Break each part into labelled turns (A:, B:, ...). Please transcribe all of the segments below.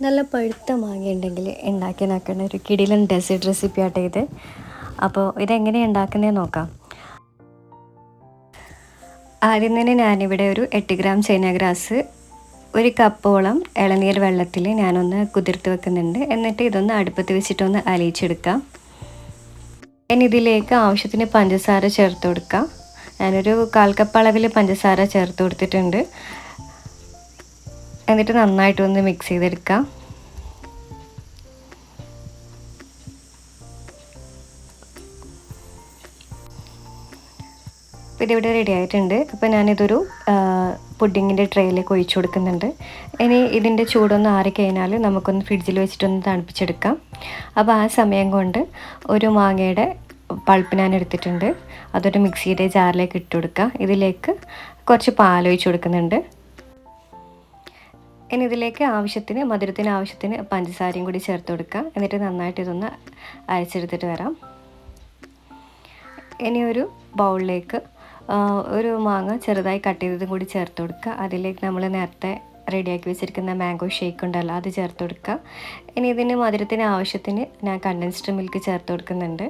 A: നല്ല പഴുത്ത മാങ്ങ ഉണ്ടെങ്കിൽ ഉണ്ടാക്കി നോക്കുന്ന ഒരു കിടിലൻ ഡെസേർട്ട് റെസിപ്പി ആട്ടെ ഇത്. അപ്പോൾ ഇതെങ്ങനെയാണ് ഉണ്ടാക്കുന്നതെന്ന് നോക്കാം. ആദ്യം തന്നെ ഞാനിവിടെ ഒരു 8 ഗ്രാം ചൈനാഗ്രാസ് 1 കപ്പോളം ഇളനീർ വെള്ളത്തിൽ ഞാനൊന്ന് കുതിർത്ത് വെക്കുന്നുണ്ട്. എന്നിട്ട് ഇതൊന്ന് അടുപ്പത്ത് വെച്ചിട്ടൊന്ന് അലിയിച്ചെടുക്കാം. ഇനി ഇതിലേക്ക് ആവശ്യത്തിന് പഞ്ചസാര ചേർത്ത് കൊടുക്കാം. ഞാനൊരു 1/4 കപ്പ് അളവിൽ പഞ്ചസാര ചേർത്ത് കൊടുത്തിട്ടുണ്ട്. എന്നിട്ട് നന്നായിട്ടൊന്ന് മിക്സ് ചെയ്തെടുക്കാം. അപ്പോൾ ഇതിവിടെ റെഡി ആയിട്ടുണ്ട്. അപ്പോൾ ഞാനിതൊരു പുഡിങ്ങിൻ്റെ ട്രേയിലേക്ക് ഒഴിച്ചു കൊടുക്കുന്നുണ്ട്. ഇനി ഇതിൻ്റെ ചൂടൊന്ന് ആറിക്കഴിഞ്ഞാൽ നമുക്കൊന്ന് ഫ്രിഡ്ജിൽ വെച്ചിട്ടൊന്ന് തണുപ്പിച്ചെടുക്കാം. അപ്പോൾ ആ സമയം കൊണ്ട് ഒരു മാങ്ങയുടെ പൾപ്പ് ഞാൻ എടുത്തിട്ടുണ്ട്. അതൊരു മിക്സിയുടെ ജാറിലേക്ക് ഇട്ട് കൊടുക്കുക. ഇതിലേക്ക് കുറച്ച് പാലൊഴിച്ച് കൊടുക്കുന്നുണ്ട്. ഇനി ഇതിലേക്ക് മധുരത്തിന് ആവശ്യത്തിന് പഞ്ചസാരയും കൂടി ചേർത്ത് കൊടുക്കുക. എന്നിട്ട് നന്നായിട്ട് ഇതൊന്ന് അരച്ചെടുത്തിട്ട് വരാം. ഇനി ഒരു ബൗളിലേക്ക് ഒരു മാങ്ങ ചെറുതായി കട്ട് ചെയ്തതും കൂടി ചേർത്ത് കൊടുക്കുക. അതിലേക്ക് നമ്മൾ നേരത്തെ റെഡിയാക്കി വെച്ചിരിക്കുന്ന മാംഗോ ഷേക്ക് ഉണ്ടല്ലോ, അത് ചേർത്ത് കൊടുക്കുക. ഇനി ഇതിന് മധുരത്തിന് ആവശ്യത്തിന് ഞാൻ കണ്ടൻസ്ഡ് മിൽക്ക് ചേർത്ത് കൊടുക്കുന്നുണ്ട്.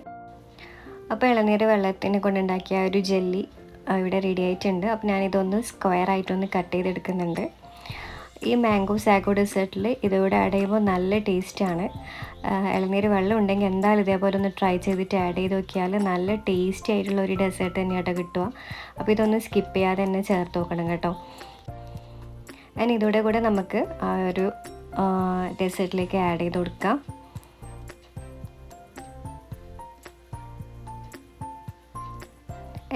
A: അപ്പോൾ ഇളനീർ വെള്ളത്തിനെ കൊണ്ടുണ്ടാക്കിയ ഒരു ജെല്ലി ഇവിടെ റെഡി ആയിട്ടുണ്ട്. അപ്പോൾ ഞാനിതൊന്ന് സ്ക്വയറായിട്ടൊന്ന് കട്ട് ചെയ്തെടുക്കുന്നുണ്ട്. ഈ മാംഗോ സാഗോ ഡെസേർട്ടിൽ ഇതിവിടെ ആഡ് ചെയ്യുമ്പോൾ നല്ല ടേസ്റ്റാണ്. ഇളനീർ വെള്ളം ഉണ്ടെങ്കിൽ എന്തായാലും ഇതേപോലെ ഒന്ന് ട്രൈ ചെയ്തിട്ട് ആഡ് ചെയ്ത് നോക്കിയാൽ നല്ല ടേസ്റ്റി ആയിട്ടുള്ള ഒരു ഡെസേർട്ട് തന്നെയായിട്ട് കിട്ടുക. അപ്പോൾ ഇതൊന്ന് സ്കിപ്പ് ചെയ്യാതെ തന്നെ ചേർത്ത് നോക്കണം കേട്ടോ. ഇനി ഇതോടെ കൂടെ നമുക്ക് ആ ഒരു ഡെസേർട്ടിലേക്ക് ആഡ് ചെയ്ത് കൊടുക്കാം.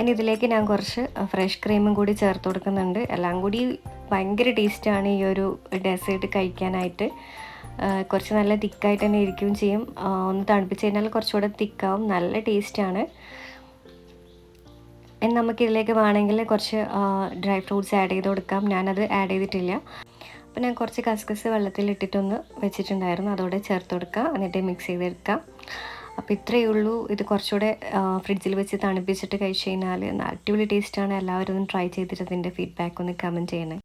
A: ഇനി ഇതിലേക്ക് ഞാൻ കുറച്ച് ഫ്രഷ് ക്രീമും കൂടി ചേർത്ത് കൊടുക്കുന്നുണ്ട്. എല്ലാം കൂടി ഭയങ്കര ടേസ്റ്റാണ് ഈ ഒരു ഡെസേർട്ട് കഴിക്കാനായിട്ട്. കുറച്ച് നല്ല തിക്കായിട്ട് തന്നെ ഇരിക്കുകയും ചെയ്യും. ഒന്ന് തണുപ്പിച്ച് കഴിഞ്ഞാൽ കുറച്ചുകൂടെ തിക്കാവും. നല്ല ടേസ്റ്റാണ്. ഇനി നമുക്കിതിലേക്ക് വേണമെങ്കിൽ കുറച്ച് ഡ്രൈ ഫ്രൂട്ട്സ് ആഡ് ചെയ്ത് കൊടുക്കാം. ഞാനത് ആഡ് ചെയ്തിട്ടില്ല. അപ്പോൾ ഞാൻ കുറച്ച് കസ്കസ് വെള്ളത്തിലിട്ടിട്ടൊന്ന് വെച്ചിട്ടുണ്ടായിരുന്നു. അതോടെ ചേർത്ത് കൊടുക്കുക. എന്നിട്ട് മിക്സ് ചെയ്തെടുക്കാം. അപ്പോൾ ഇത്രയേ ഉള്ളൂ. ഇത് കുറച്ചുകൂടെ ഫ്രിഡ്ജിൽ വെച്ച് തണുപ്പിച്ചിട്ട് കഴിച്ച് കഴിഞ്ഞാൽ അടിപൊളി ടേസ്റ്റാണ്. എല്ലാവരും ഒന്ന് ട്രൈ ചെയ്തിട്ട് അതിൻ്റെ ഫീഡ്ബാക്ക് ഒന്ന് കമൻറ്റ് ചെയ്യണേ.